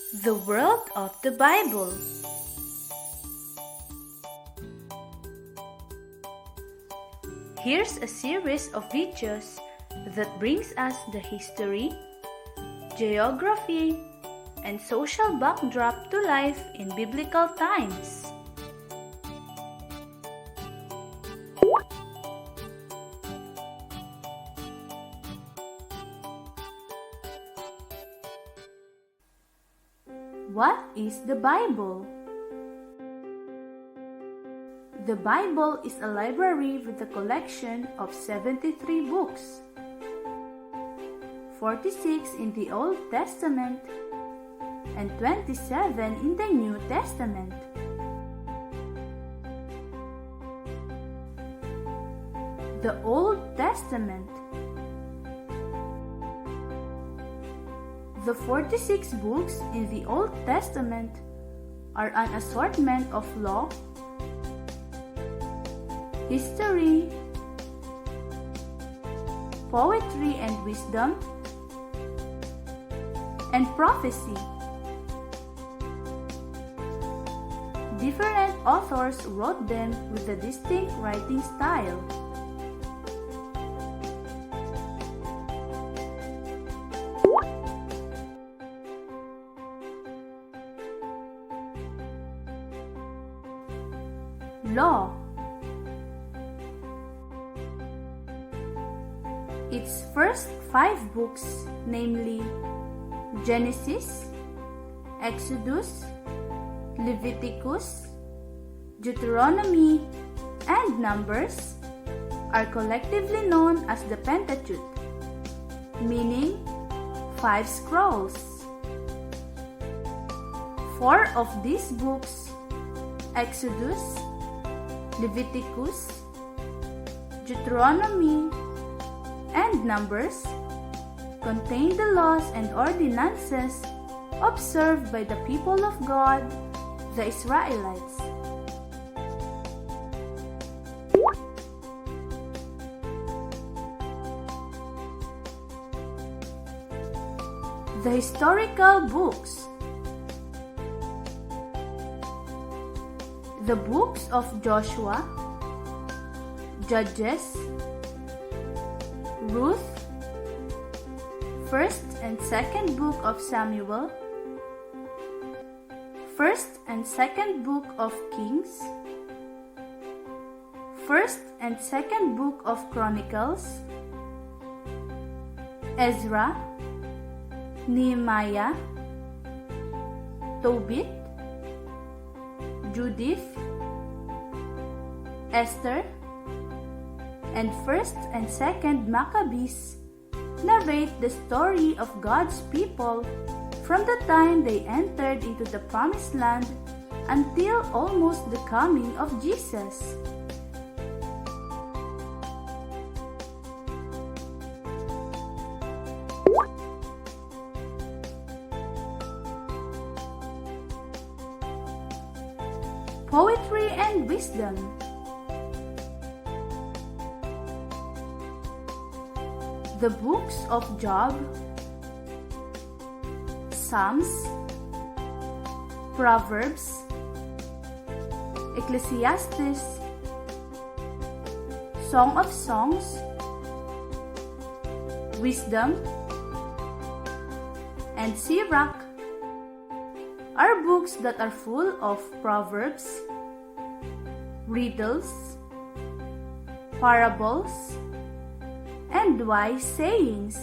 The World of the Bible. Here's a series of videos that brings us the history, geography, and social backdrop to life in biblical times. What is the Bible? The Bible is a library with a collection of 73 books, 46 in the Old Testament and 27 in the New Testament. The Old Testament. The 46 books in the Old Testament are an assortment of law, history, poetry and wisdom, and prophecy. Different authors wrote them with a distinct writing style. Law. Its first 5 books, namely Genesis, Exodus, Leviticus, Deuteronomy, and Numbers, are collectively known as the Pentateuch, meaning 5 scrolls. 4 of these books, Exodus, Leviticus, Deuteronomy, and Numbers, contain the laws and ordinances observed by the people of God, the Israelites. The historical books. The books of Joshua, Judges, Ruth, 1st and 2nd book of Samuel, 1st and 2nd book of Kings, 1st and 2nd book of Chronicles, Ezra, Nehemiah, Tobit, Judith, Esther, and 1st and 2nd Maccabees narrate the story of God's people from the time they entered into the Promised Land until almost the coming of Jesus. Poetry and wisdom. The books of Job, Psalms, Proverbs, Ecclesiastes, Song of Songs, Wisdom, and Sirach are books that are full of proverbs, riddles, parables, and wise sayings.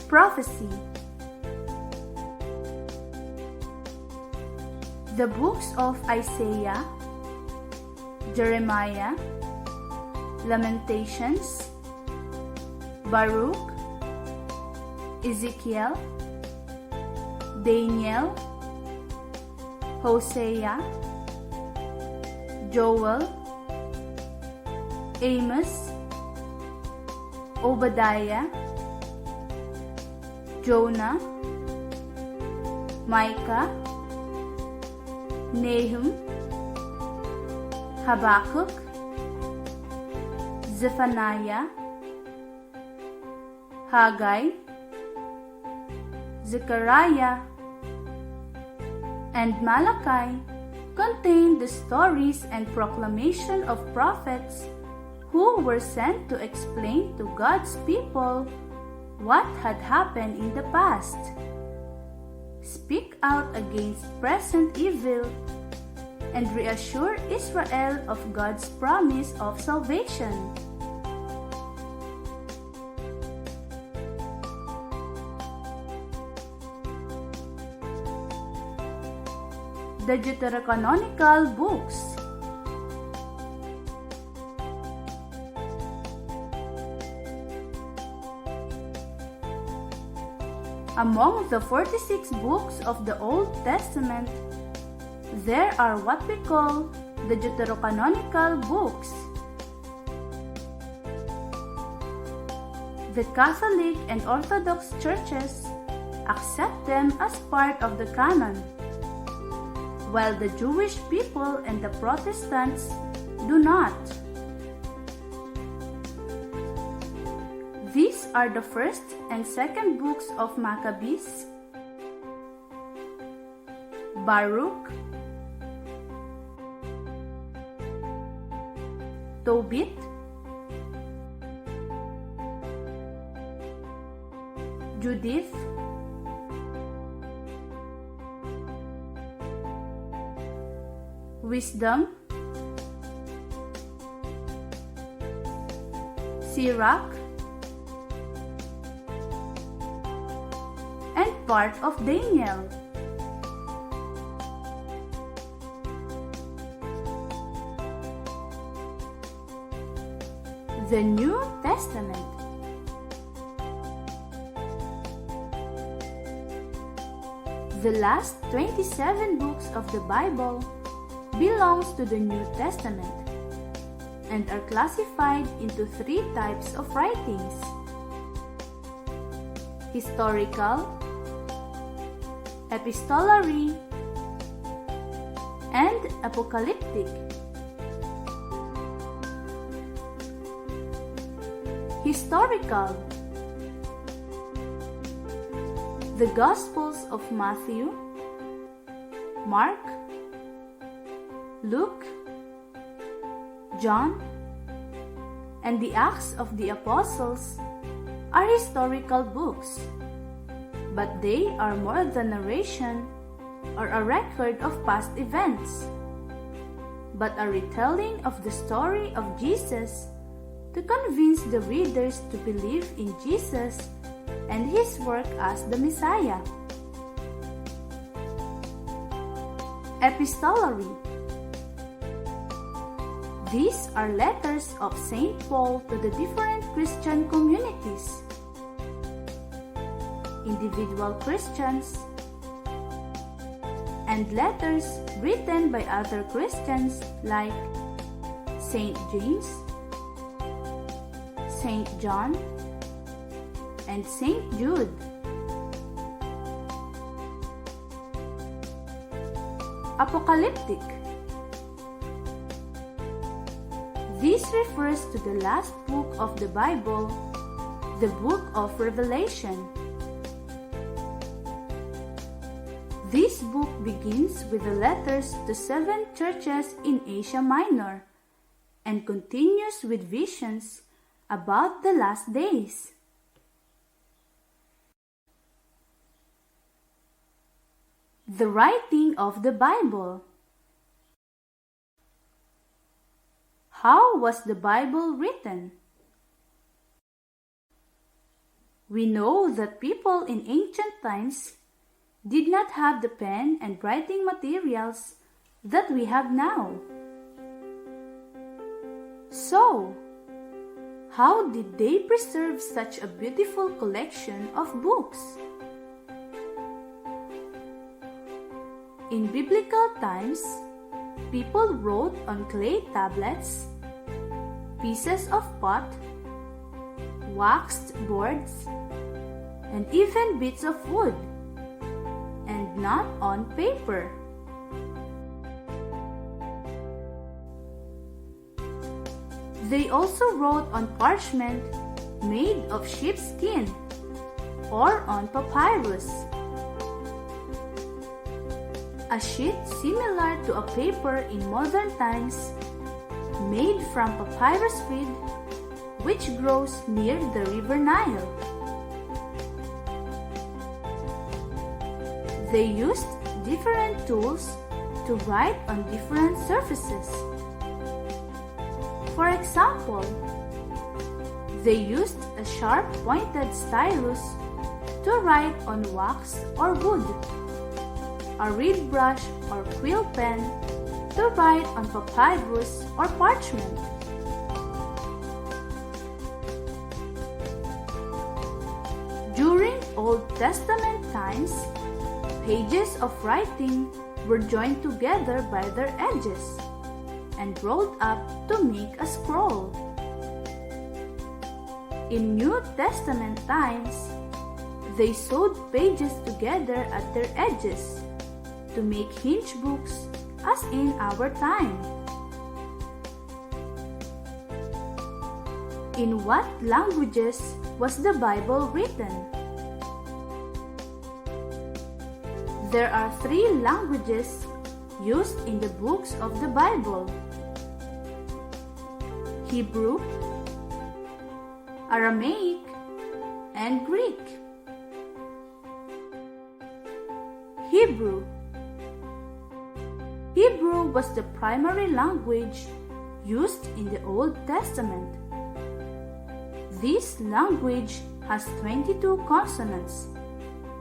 Prophecy. The books of Isaiah, Jeremiah, Lamentations, Baruch, Ezekiel, Daniel, Hosea, Joel, Amos, Obadiah, Jonah, Micah, Nahum, Habakkuk, Zephaniah, Haggai, Zechariah, and Malachi contain the stories and proclamation of prophets who were sent to explain to God's people what had happened in the past, speak out against present evil, and reassure Israel of God's promise of salvation. The Deuterocanonical books. Among the 46 books of the Old Testament, there are what we call the Deuterocanonical books. The Catholic and Orthodox churches accept them as part of the canon, while the Jewish people and the Protestants do not. These are the first and second books of Maccabees, Baruch, Tobit, Judith, Wisdom, Sirach, and part of Daniel. The New Testament. The last 27 books of the Bible belongs to the New Testament and are classified into 3 types of writings: historical, epistolary, and apocalyptic. Historical. The Gospels of Matthew, Mark, Luke, John, and the Acts of the Apostles are historical books, but they are more than narration or a record of past events, but a retelling of the story of Jesus to convince the readers to believe in Jesus and His work as the Messiah. Epistolary. These are letters of St. Paul to the different Christian communities, individual Christians, and letters written by other Christians like St. James, St. John, and St. Jude. Apocalyptic. This refers to the last book of the Bible, the book of Revelation. This book begins with the letters to 7 churches in Asia Minor and continues with visions about the last days. The writing of the Bible. How was the Bible written? We know that people in ancient times did not have the pen and writing materials that we have now. So, how did they preserve such a beautiful collection of books? In biblical times, people wrote on clay tablets, pieces of pot, waxed boards, and even bits of wood, and not on paper. They also wrote on parchment made of sheepskin or on papyrus, a sheet similar to a paper in modern times, made from papyrus reed, which grows near the river Nile. They used different tools to write on different surfaces. For example, they used a sharp-pointed stylus to write on wax or wood, a reed brush or quill pen to write on papyrus or parchment. During Old Testament times, pages of writing were joined together by their edges and rolled up to make a scroll. In New Testament times, they sewed pages together at their edges to make hinge books as in our time. In what languages was the Bible written? There are 3 languages used in the books of the Bible: Hebrew, Aramaic, and Greek. Hebrew. Hebrew was the primary language used in the Old Testament. This language has 22 consonants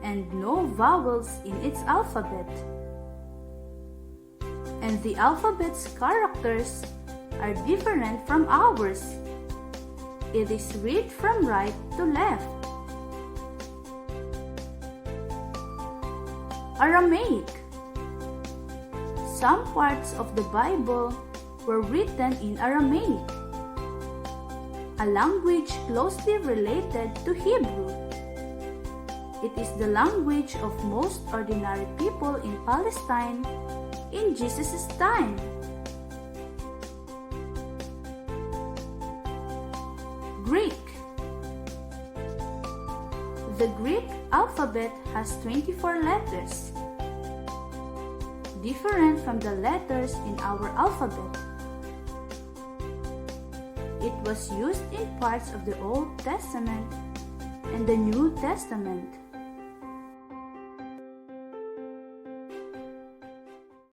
and no vowels in its alphabet. And the alphabet's characters are different from ours. It is read from right to left. Aramaic. Some parts of the Bible were written in Aramaic, a language closely related to Hebrew. It is the language of most ordinary people in Palestine in Jesus' time. Greek. The Greek alphabet has 24 letters, different from the letters in our alphabet. It was used in parts of the Old Testament and the New Testament.